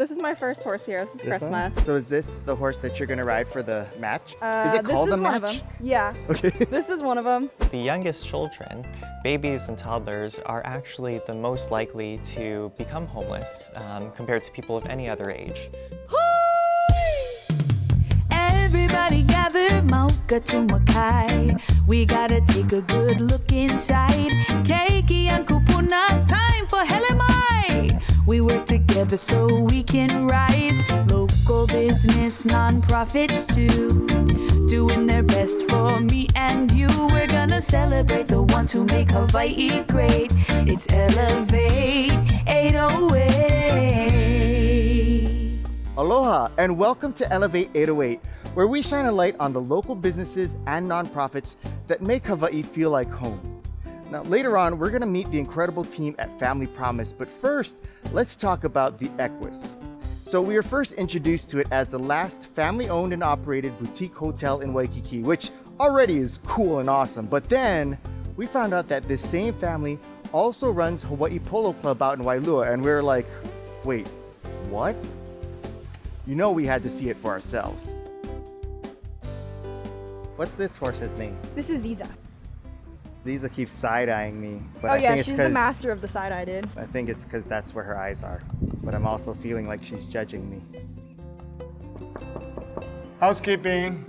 This is my first horse here. This is Christmas. So is this the horse that you're gonna ride for the match? Is it called a match? This is one of them. Yeah. Okay. This is one of them. The youngest children, babies and toddlers, are actually the most likely to become homeless compared to people of any other age. Everybody gather, mauka tumakai. We gotta take a good look inside. Keiki and kupuna, time for helemai. We work together so we can rise. Local business, non-profits too, doing their best for me and you. We're gonna celebrate the ones who make Hawaii great. It's Elevate 808. Aloha and welcome to Elevate 808, where we shine a light on the local businesses and nonprofits that make Hawaii feel like home. Now later on, we're gonna meet the incredible team at Family Promise, but first, let's talk about the Equus. So we were first introduced to it as the last family-owned and operated boutique hotel in Waikiki, which already is cool and awesome. But then we found out that this same family also runs Hawaiʻi Polo Club out in Wailua, and we were like, wait, what? You know we had to see it for ourselves. What's this horse's name? This is Ziza. Ziza keeps side-eyeing me, but Oh I yeah, think it's she's the 'cause- master of the side-eye, dude. I think it's because that's where her eyes are. But I'm also feeling like she's judging me. Housekeeping.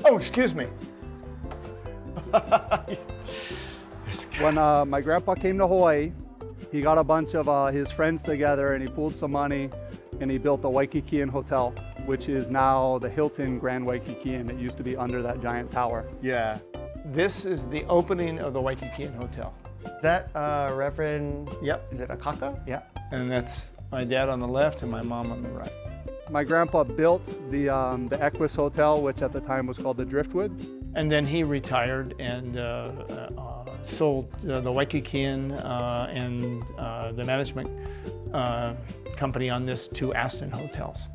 Oh, excuse me. When my grandpa came to Hawaii, he got a bunch of his friends together and he pooled some money and he built the Waikiki Hotel, which is now the Hilton Grand Waikiki, and it used to be under that giant tower. Yeah. This is the opening of the Waikiki Hotel. Is that Reverend? Yep. Is it Akaka? Yeah. And that's my dad on the left and my mom on the right. My grandpa built the Equus Hotel, which at the time was called the Driftwood. And then he retired and sold the Waikiki and the management company on this to Aston Hotels.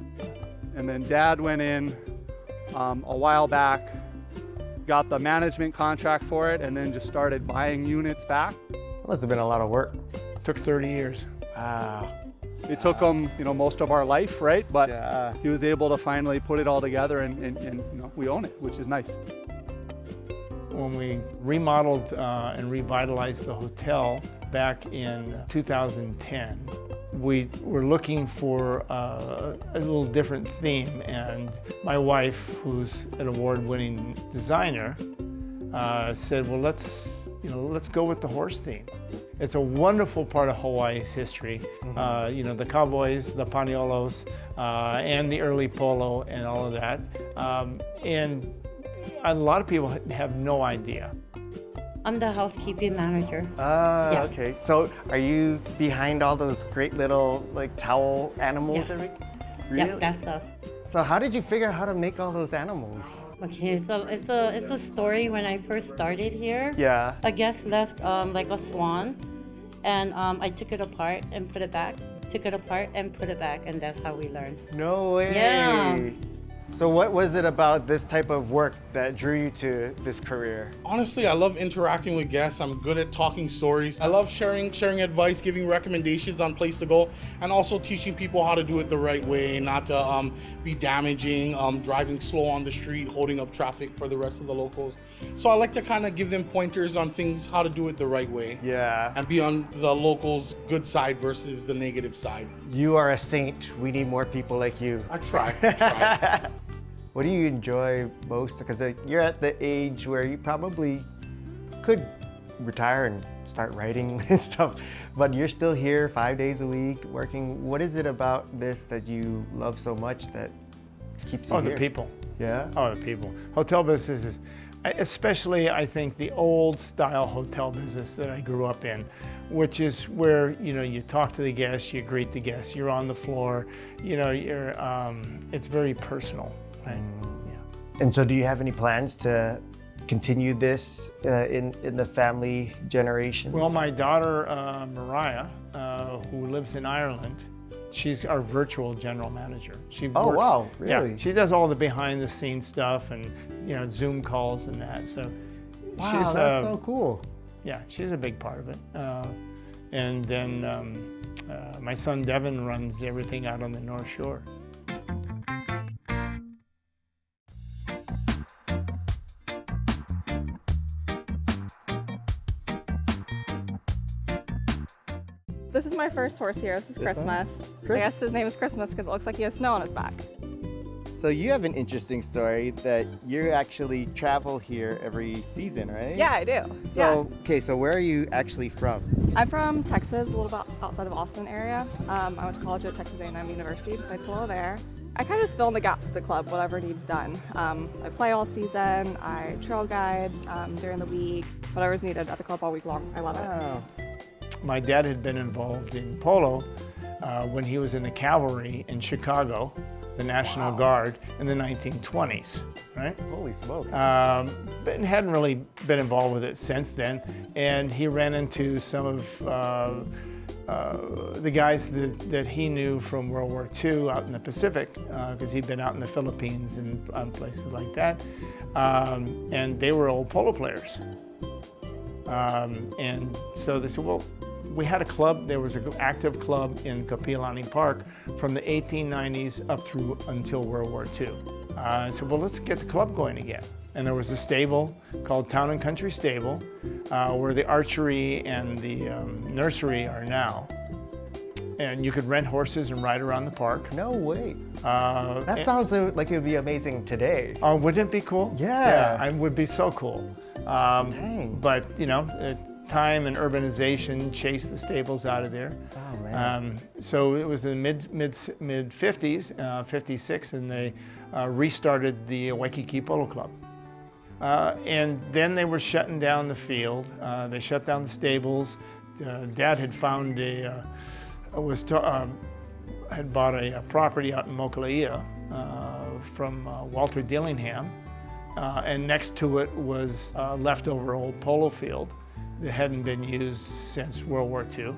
And then Dad went in a while back, got the management contract for it, and then just started buying units back. That must have been a lot of work. Took 30 years. Wow. It took him, most of our life, right? But Yeah. he was able to finally put it all together, and we own it, which is nice. When we remodeled and revitalized the hotel back in 2010, we were looking for a little different theme, and my wife, who's an award-winning designer, said, well, let's go with the horse theme. It's a wonderful part of Hawaii's history. The cowboys, the paniolos, and the early polo and all of that. And a lot of people have no idea. I'm the housekeeping manager. Yeah. Okay. So are you behind all those great little towel animals? Yeah. Really? Yeah, that's us. So how did you figure out how to make all those animals? Okay, so it's a story. When I first started here, Yeah. a guest left like a swan, and I took it apart and put it back. Took it apart and put it back, and that's how we learned. No way. Yeah. So what was it about this type of work that drew you to this career? Honestly, I love interacting with guests. I'm good at talking stories. I love sharing advice, giving recommendations on place to go, and also teaching people how to do it the right way, not to be damaging, driving slow on the street, holding up traffic for the rest of the locals. So I like to kind of give them pointers on things, how to do it the right way. Yeah. And be on the locals' good side versus the negative side. You are a saint. We need more people like you. I try. What do you enjoy most? Because you're at the age where you probably could retire and start writing and stuff, but you're still here 5 days a week working. What is it about this that you love so much that keeps you here? The people. Yeah? Oh, the people. Hotel business is, especially I think the old style hotel business that I grew up in, which is where, you talk to the guests, you greet the guests, you're on the floor, it's very personal. Right. Yeah. And so do you have any plans to continue this in the family generations? Well, my daughter, Mariah, who lives in Ireland, she's our virtual general manager. She Oh, works, wow, really? Yeah, she does all the behind the scenes stuff and, Zoom calls and that. So Wow, she's, that's so cool. yeah, she's a big part of it. And then My son Devin runs everything out on the North Shore. This is my first horse here. This is Christmas. I guess his name is Christmas because it looks like he has snow on his back. So you have an interesting story that you actually travel here every season, right? Yeah, I do. So, okay, so where are you actually from? I'm from Texas, a little bit outside of Austin area. I went to college at Texas A&M University, played polo there. I kind of just fill in the gaps at the club, whatever needs done. I play all season, I trail guide during the week, whatever's needed at the club all week long. I love it. My dad had been involved in polo when he was in the cavalry in Chicago, the National Guard in the 1920s, right? Holy smokes. But hadn't really been involved with it since then. And he ran into some of the guys that he knew from World War II out in the Pacific, because he'd been out in the Philippines and places like that. And they were old polo players. And so they said, well, we had a club, there was an active club in Kapiolani Park from the 1890s up through until World War II. I said, well, let's get the club going again. And there was a stable called Town and Country Stable, where the archery and the nursery are now. And you could rent horses and ride around the park. No way. That sounds like it would be amazing today. Wouldn't it be cool? Yeah. It would be so cool. Dang. But, you know, time and urbanization chased the stables out of there. Oh, man. So it was in the mid 50s, 56, and they restarted the Waikiki Polo Club. And then they were shutting down the field. They shut down the stables. Dad had found had bought a property out in Mokuleia from Walter Dillingham, and next to it was a leftover old polo field that hadn't been used since World War II.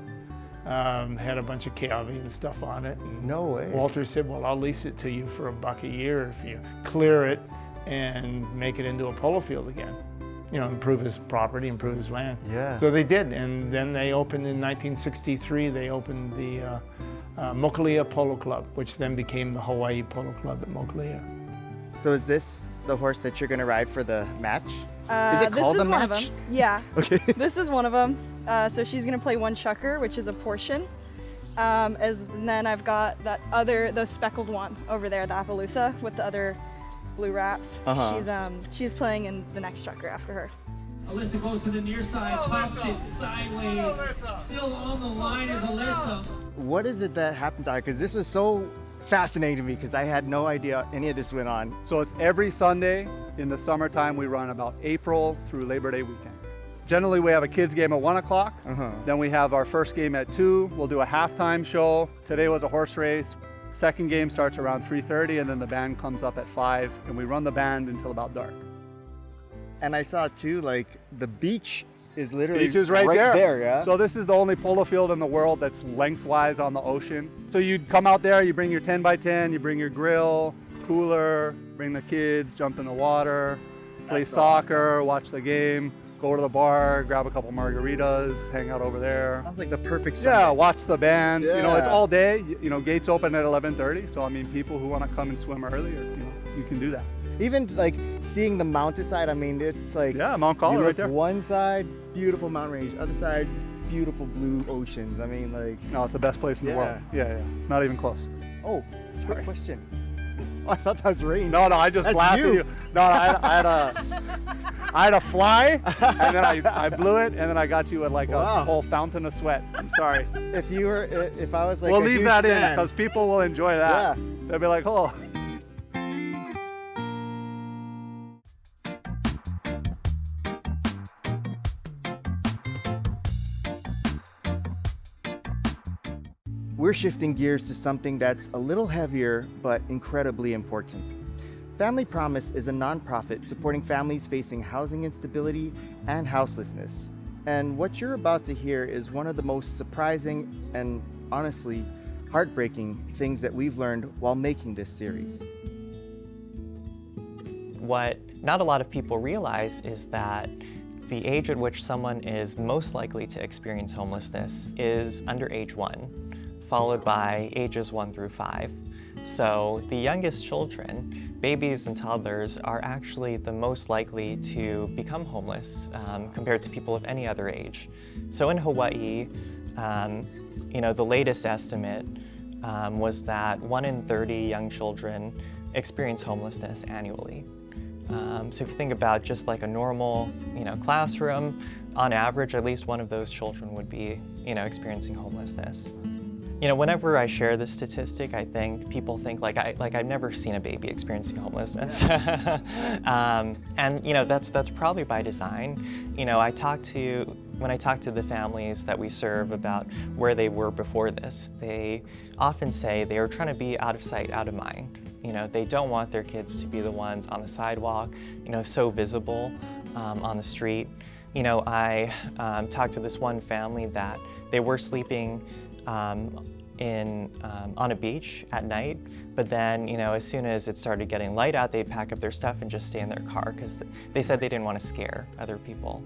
Had a bunch of KLV and stuff on it. And no way. Walter said, well, I'll lease it to you for $1 a year if you clear it and make it into a polo field again. You know, improve his property, improve his land. Yeah. So they did, and then they opened in 1963, they opened the Mokuleia Polo Club, which then became the Hawaiʻi Polo Club at Mokuleia. So is this the horse that you're gonna ride for the match? Is it this called is a one of match? them. Yeah. Okay. This is one of them. So she's gonna play one chucker, which is a portion. And then I've got the speckled one over there, the Appaloosa, with the other blue wraps. She's playing in the next chucker after her. Alyssa goes to the near side, pops it sideways. Still on the line is Alyssa. What is it that happens out here? Because this was so fascinating to me because I had no idea any of this went on. So it's every Sunday in the summertime. We run about April through Labor Day weekend. Generally, we have a kids game at 1 o'clock. Then we have our first game at 2. We'll do a halftime show. Today was a horse race. Second game starts around 3:30, and then the band comes up at 5, and we run the band until about dark. And I saw too, like the beach is literally Beach is right there. Yeah. So this is the only polo field in the world that's lengthwise on the ocean. So you'd come out there, you bring your 10x10, you bring your grill, cooler, bring the kids, jump in the water, play That's soccer, awesome. watch the game, go to the bar, grab a couple margaritas, hang out over there. Sounds like the perfect Sunday. Yeah, watch the band. You know, it's Yeah. all day. You know, gates open at 11:30. So I mean, people who want to come and swim earlier, you can do that. Even like seeing the mountainside, I mean, it's like Mount Collar you look right there. One side, beautiful mountain range. Other side, beautiful blue oceans. I mean, like. No, it's the best place in the world. Yeah. It's not even close. Oh, sorry. Good question. Oh, I thought that was rain. No, I just That's blasted you. No, I had a fly, and then I blew it, and then I got you at like a whole fountain of sweat. I'm sorry. If I was like, we'll a leave huge that in fan. because people will enjoy that. Yeah. They'll be like, oh. We're shifting gears to something that's a little heavier, but incredibly important. Family Promise is a nonprofit supporting families facing housing instability and houselessness. And what you're about to hear is one of the most surprising and honestly heartbreaking things that we've learned while making this series. What not a lot of people realize is that the age at which someone is most likely to experience homelessness is under age 1. followed by ages 1 through 5. So the youngest children, babies and toddlers, are actually the most likely to become homeless compared to people of any other age. So in Hawaii, the latest estimate was that 1 in 30 young children experience homelessness annually. So if you think about just like a normal, classroom, on average, at least one of those children would be, experiencing homelessness. Whenever I share this statistic, I think people think like I've never seen a baby experiencing homelessness, and that's probably by design. When I talk to the families that we serve about where they were before this, they often say they were trying to be out of sight, out of mind. They don't want their kids to be the ones on the sidewalk, so visible on the street. I talked to this one family that they were sleeping on a beach at night, but then, as soon as it started getting light out, they'd pack up their stuff and just stay in their car because they said they didn't want to scare other people.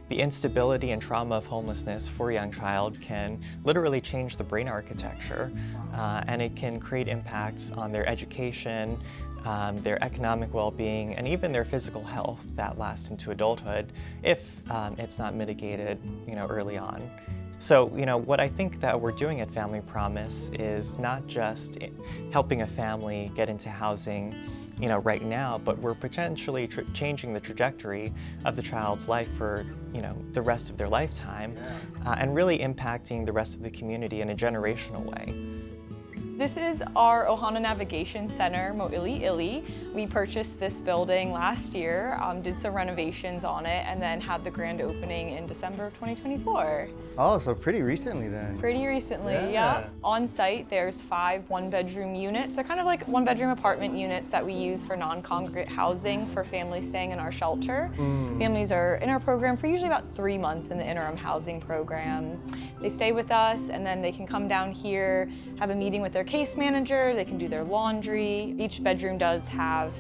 The instability and trauma of homelessness for a young child can literally change the brain architecture, and it can create impacts on their education, their economic well-being, and even their physical health that last into adulthood if it's not mitigated, early on. So, what I think that we're doing at Family Promise is not just helping a family get into housing, right now, but we're potentially changing the trajectory of the child's life for, the rest of their lifetime, and really impacting the rest of the community in a generational way. This is our ʻohana Navigation Center, Mo'ili'ili. We purchased this building last year, did some renovations on it, and then had the grand opening in December of 2024. Oh, so pretty recently then. Pretty recently, yeah. On site, there's 5 one-bedroom units. They're kind of like one-bedroom apartment units that we use for non-congregate housing for families staying in our shelter. Families are in our program for usually about 3 months in the interim housing program. They stay with us, and then they can come down here, have a meeting with their case manager, they can do their laundry. Each bedroom does have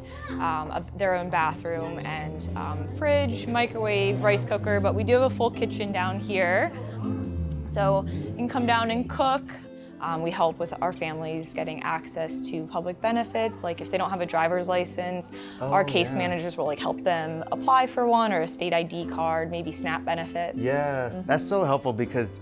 their own bathroom and fridge, microwave, rice cooker, but we do have a full kitchen down here. So you can come down and cook. We help with our families getting access to public benefits, like if they don't have a driver's license, our case managers will help them apply for one, or a state ID card, maybe SNAP benefits. Yeah, that's so helpful because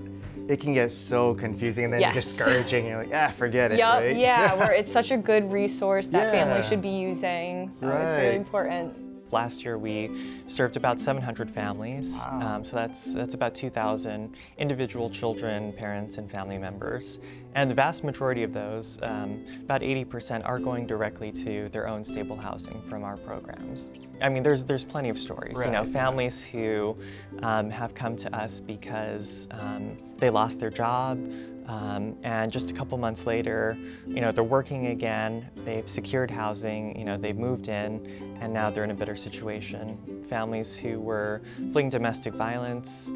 it can get so confusing and then discouraging. You're like, forget it, right? Yeah, where it's such a good resource that families should be using, so it's really important. Last year we served about 700 families, so that's about 2,000 individual children, parents, and family members. And the vast majority of those, about 80%, are going directly to their own stable housing from our programs. I mean, there's plenty of stories, families who have come to us because they lost their job, and just a couple months later, they're working again, they've secured housing, they've moved in, and now they're in a better situation. Families who were fleeing domestic violence,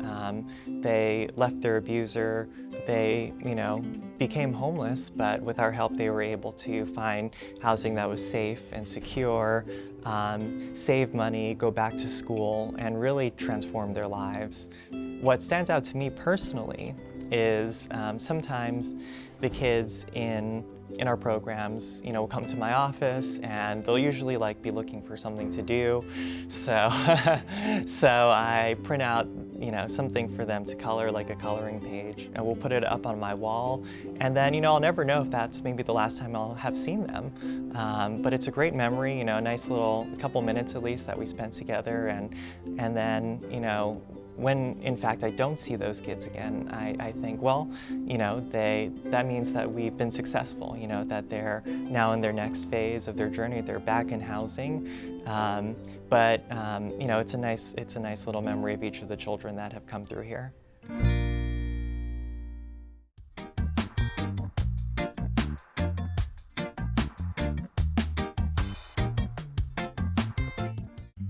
they left their abuser, they, became homeless, but with our help they were able to find housing that was safe and secure, save money, go back to school, and really transform their lives. What stands out to me personally is sometimes the kids in our programs, will come to my office and they'll usually be looking for something to do. So, so I print out, something for them to color, like a coloring page, and we'll put it up on my wall. And then, I'll never know if that's maybe the last time I'll have seen them. But it's a great memory, a nice little couple minutes at least that we spent together. And then, when in fact I don't see those kids again, I think, well, that means that we've been successful, that they're now in their next phase of their journey, they're back in housing. But it's a nice little memory of each of the children that have come through here.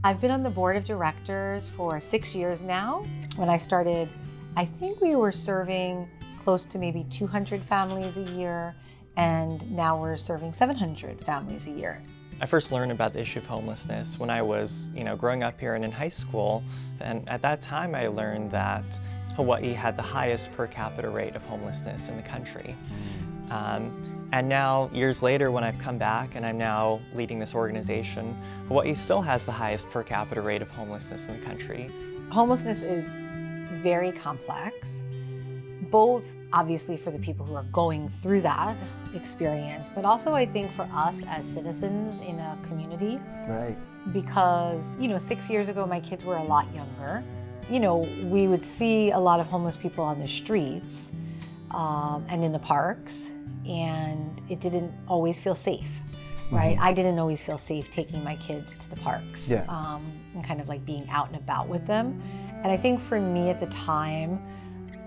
I've been on the board of directors for 6 years now. When I started, I think we were serving close to maybe 200 families a year, and now we're serving 700 families a year. I first learned about the issue of homelessness when I was, growing up here and in high school. And at that time, I learned that Hawaii had the highest per capita rate of homelessness in the country. And now, years later, when I've come back and I'm now leading this organization, Hawaii still has the highest per capita rate of homelessness in the country. Homelessness is very complex, both obviously for the people who are going through that experience, but also I think for us as citizens in a community. Right. Because, 6 years ago, my kids were a lot younger. We would see a lot of homeless people on the streets and in the parks, and it didn't always feel safe, right? I didn't always feel safe taking my kids to the parks and kind of like being out and about with them. And I think for me at the time,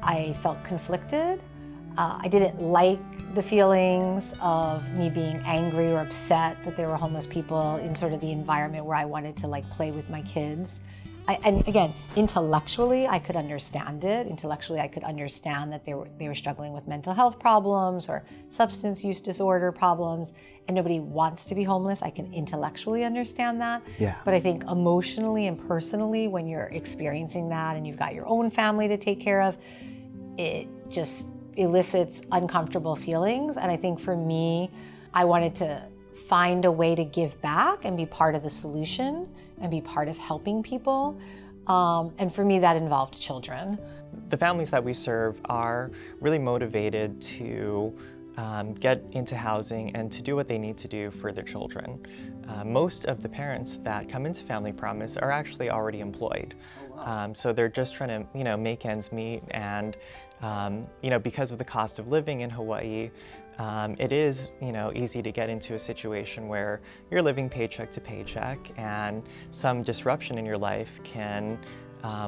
I felt conflicted. I didn't like the feelings of me being angry or upset that there were homeless people in sort of the environment where I wanted to like play with my kids. And again, intellectually, I could understand it. Intellectually, I could understand that they were struggling with mental health problems or substance use disorder problems, and nobody wants to be homeless. I can intellectually understand that. Yeah. But I think emotionally and personally, when you're experiencing that and you've got your own family to take care of, it just elicits uncomfortable feelings. And I think for me, I wanted to find a way to give back and be part of the solution and be part of helping people. And for me, that involved children. The families that we serve are really motivated to get into housing and to do what they need to do for their children. Most of the parents that come into Family Promise are actually already employed. So they're just trying to, make ends meet, and because of the cost of living in Hawaii, it is, easy to get into a situation where you're living paycheck to paycheck, and some disruption in your life can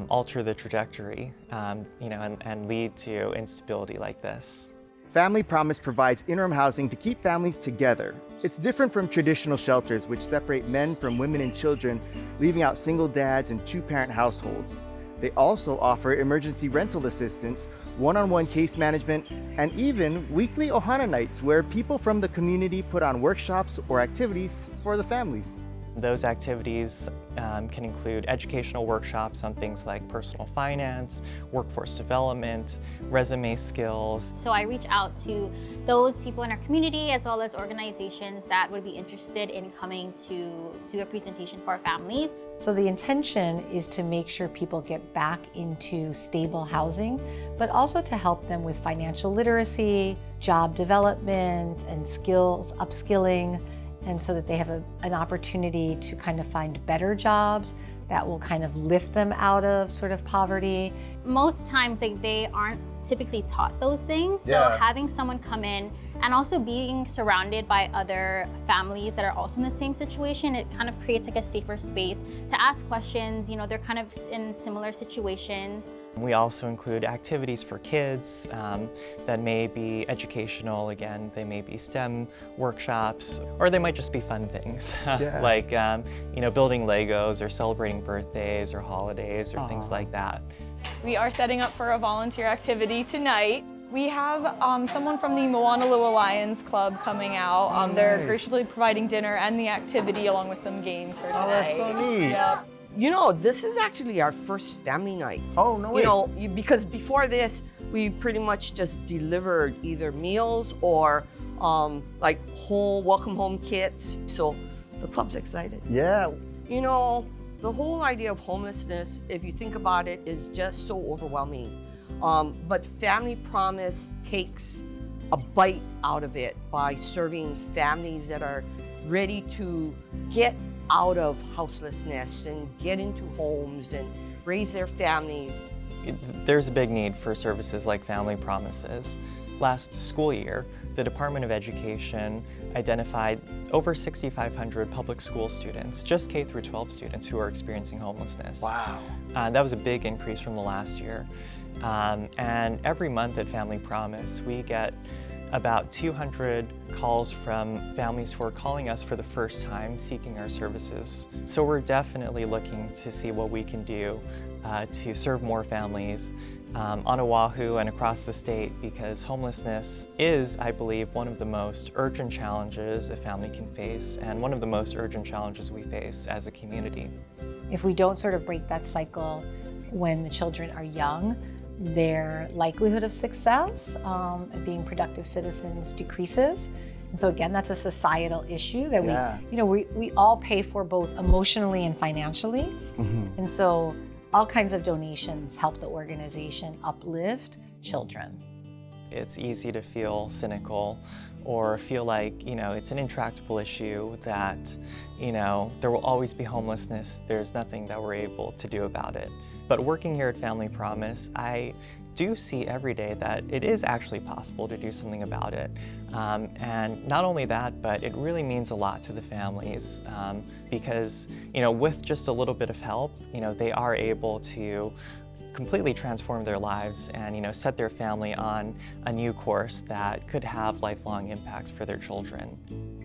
alter the trajectory, and lead to instability like this. Family Promise provides interim housing to keep families together. It's different from traditional shelters, which separate men from women and children, leaving out single dads and two-parent households. They also offer emergency rental assistance, one-on-one case management, and even weekly ʻohana nights where people from the community put on workshops or activities for the families. Those activities can include educational workshops on things like personal finance, workforce development, resume skills. So I reach out to those people in our community as well as organizations that would be interested in coming to do a presentation for our families. So the intention is to make sure people get back into stable housing, but also to help them with financial literacy, job development, and skills, upskilling, and so that they have an opportunity to kind of find better jobs that will kind of lift them out of sort of poverty. Most times they aren't typically taught those things, so having someone come in and also being surrounded by other families that are also in the same situation, it kind of creates like a safer space to ask questions. They're kind of in similar situations. We also include activities for kids that may be educational. Again, they may be STEM workshops, or they might just be fun things, like building Legos or celebrating birthdays or holidays or things like that. We are setting up for a volunteer activity tonight. We have someone from the Moanalua Lions Club coming out. They're graciously providing dinner and the activity along with some games for today. Oh, that's so neat. Yep. This is actually our first family night. Oh, no way. Because before this, we pretty much just delivered either meals or like whole welcome home kits. So the club's excited. Yeah. The whole idea of homelessness, if you think about it, is just so overwhelming. But Family Promise takes a bite out of it by serving families that are ready to get out of houselessness and get into homes and raise their families. There's a big need for services like Family Promises. Last school year, the Department of Education identified over 6,500 public school students, just K through 12 students, who are experiencing homelessness. Wow. That was a big increase from the last year. And every month at Family Promise, we get about 200 calls from families who are calling us for the first time, seeking our services. So we're definitely looking to see what we can do to serve more families on Oahu and across the state, because homelessness is, I believe, one of the most urgent challenges a family can face, and one of the most urgent challenges we face as a community. If we don't sort of break that cycle when the children are young, their likelihood of success and being productive citizens decreases. And so again, that's a societal issue that we all pay for both emotionally and financially. And so all kinds of donations help the organization uplift children. It's easy to feel cynical or feel like, it's an intractable issue that, there will always be homelessness. There's nothing that we're able to do about it. But working here at Family Promise, I do see every day that it is actually possible to do something about it. And not only that, but it really means a lot to the families because, with just a little bit of help, they are able to completely transform their lives and set their family on a new course that could have lifelong impacts for their children.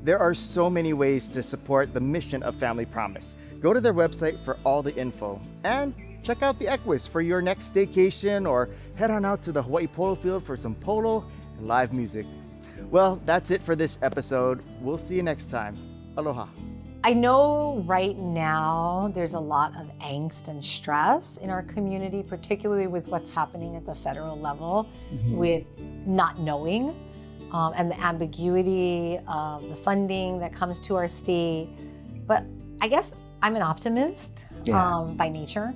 There are so many ways to support the mission of Family Promise. Go to their website for all the info and check out the Equus for your next staycation, or head on out to the Hawaiʻi Polo Field for some polo and live music. Well, that's it for this episode. We'll see you next time. Aloha. I know right now there's a lot of angst and stress in our community, particularly with what's happening at the federal level with not knowing and the ambiguity of the funding that comes to our state. But I guess I'm an optimist by nature.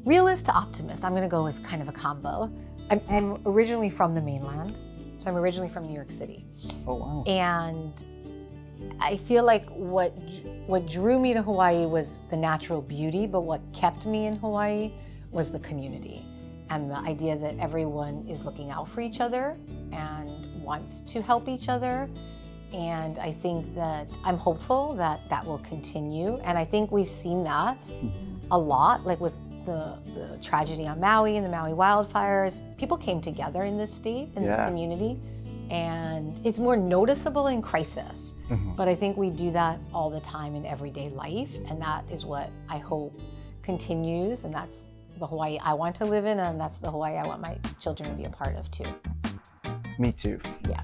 Realist to optimist, I'm gonna go with kind of a combo. I'm originally from the mainland, so I'm originally from New York City. Oh, wow. And I feel like what drew me to Hawaii was the natural beauty, but what kept me in Hawaii was the community and the idea that everyone is looking out for each other and wants to help each other. And I think that I'm hopeful that that will continue. And I think we've seen that a lot, like with the tragedy on Maui and the Maui wildfires. People came together in this state, in this community. And it's more noticeable in crisis. But I think we do that all the time in everyday life. And that is what I hope continues. And that's the Hawaii I want to live in. And that's the Hawaii I want my children to be a part of too. Me too. Yeah.